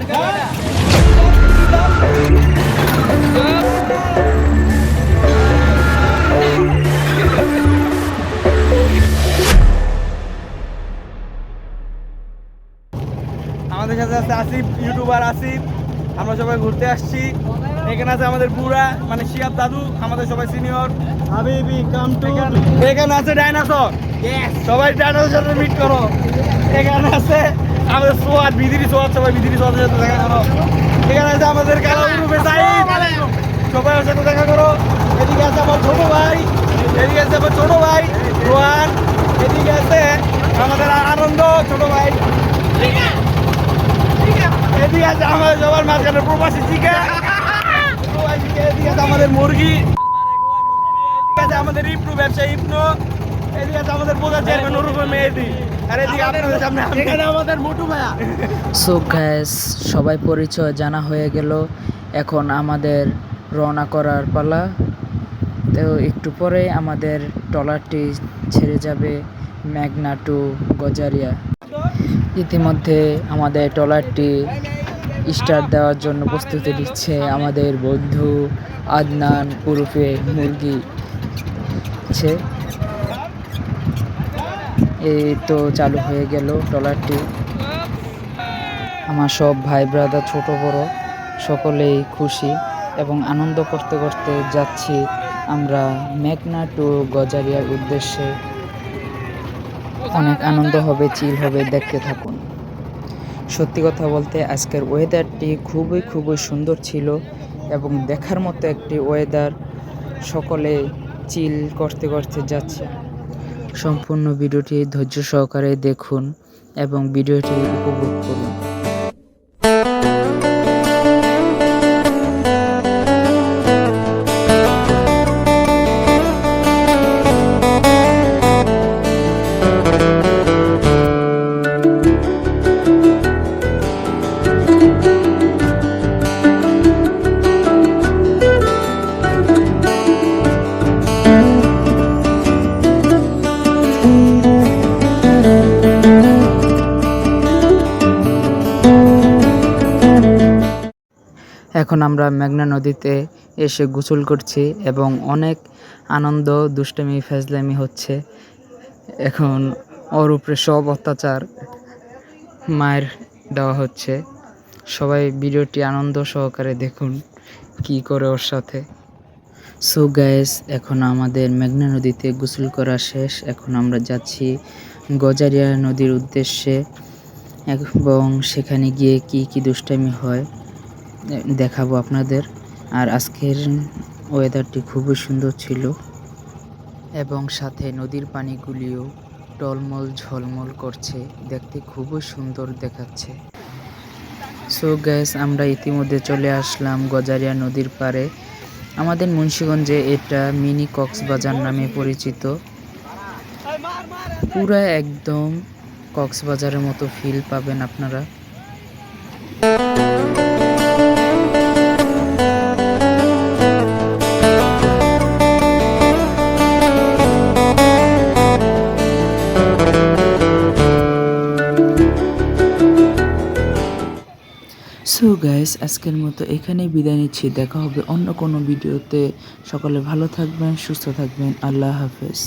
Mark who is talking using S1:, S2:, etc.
S1: আমাদের সাথে আছে আসিফ, ইউটিউবার আসিফ। আমরা সবাই ঘুরতে আসছি। এখানে আছে আমাদের বুড়া মানে শিয়াব দাদু, আমাদের সবাই সিনিয়র। হাবিবি কাম টু। এখানে আছে ডাইনোসর, সবাই ডাইনোসরের সাথে মিট করো। এখানে আছে আমাদের সোয়াদ, বিদিরি সোয়াদ, সবাই বিদিরি সোয়াদের সাথে দেখা করো। এখানে আছে আমাদের কালা গ্রুপে সাইদ, সবাই ওর সাথে দেখা করো। এদিকে আছে আমার ছোট ভাই, এদিকে আছে আমার ছোট ভাই রোহান, এদিকে আছে আমাদের আনন্দ ছোট ভাই, এদিকে আছে আমাদের সবার মাঝখানে প্রবাসী চিকা, এদিকে আছে আমাদের মুরগি, এদিকে আছে আমাদের ইপনু ব্যবসায়ী ইপনু, এদিকে আছে আমাদের প্রধান চেয়ারম্যান নুরুল মেহেদি, আর এদিকে আপনাদের সামনে এখানে আমাদের মোটু ভাইয়া।
S2: সো গাইস, সবাই পরিচয় জানা হয়ে গেল। এখন আমাদের রওনা করার পালা। তো একটু পরে আমাদের ট্রলারটি ছেড়ে যাবে মেঘনা টু গজারিয়া। ইতিমধ্যে আমাদের ট্রলারটি স্টার্ট দেওয়ার জন্য প্রস্তুতি নিচ্ছে আমাদের বন্ধু আদনান উরুফে মুরগি। এই তো চালু হয়ে গেল ট্রলারটি। আমার সব ভাই ব্রাদার ছোট বড় সকলেই খুশি এবং আনন্দ করতে করতে যাচ্ছি আমরা মেঘনা টু গজারিয়ার উদ্দেশ্যে। অনেক আনন্দ হবে, চিল হবে, দেখতে থাকুন। সত্যি কথা বলতে আজকের ওয়েদারটি খুবই সুন্দর ছিল এবং দেখার মতো একটি ওয়েদার। সকলে চিল করতে করতে যাচ্ছে। সম্পূর্ণ ভিডিওটি ধৈর্য সহকারে দেখুন এবং ভিডিওটি উপভোগ করুন। এখন আমরা মেঘনা নদীতে এসে গোসল করছি এবং অনেক আনন্দ, দুষ্টামি, ফাজলামি হচ্ছে। এখন ওর উপরে সব অত্যাচার, মায়ের দেওয়া হচ্ছে। সবাই ভিডিওটি আনন্দ সহকারে দেখুন কি করে ওর সাথে। সো গাইস, এখন আমাদের মেঘনা নদীতে গোসল করা শেষ। এখন আমরা যাচ্ছি গজারিয়া নদীর উদ্দেশ্যে এবং সেখানে গিয়ে কি দুষ্টামি হয় দেখাবো আপনাদের। আর আজকের ওয়েদারটি খুবই সুন্দর ছিল এবং সাথে নদীর পানিগুলিও টলমল ঝলমল করছে, দেখতে খুবই সুন্দর দেখাচ্ছে। সো গ্যাস, আমরা ইতিমধ্যে চলে আসলাম গজারিয়া নদীর পাড়ে। আমাদের মুন্সিগঞ্জে এটা মিনি কক্সবাজার নামে পরিচিত। পুরা একদম কক্সবাজারের মতো ফিল পাবেন আপনারা। সো গাইস, আজকের মতো এখানেই বিদায় নিচ্ছি। দেখা হবে অন্য কোনো ভিডিওতে। সকলে ভালো থাকবেন, সুস্থ থাকবেন। আল্লাহ হাফেজ।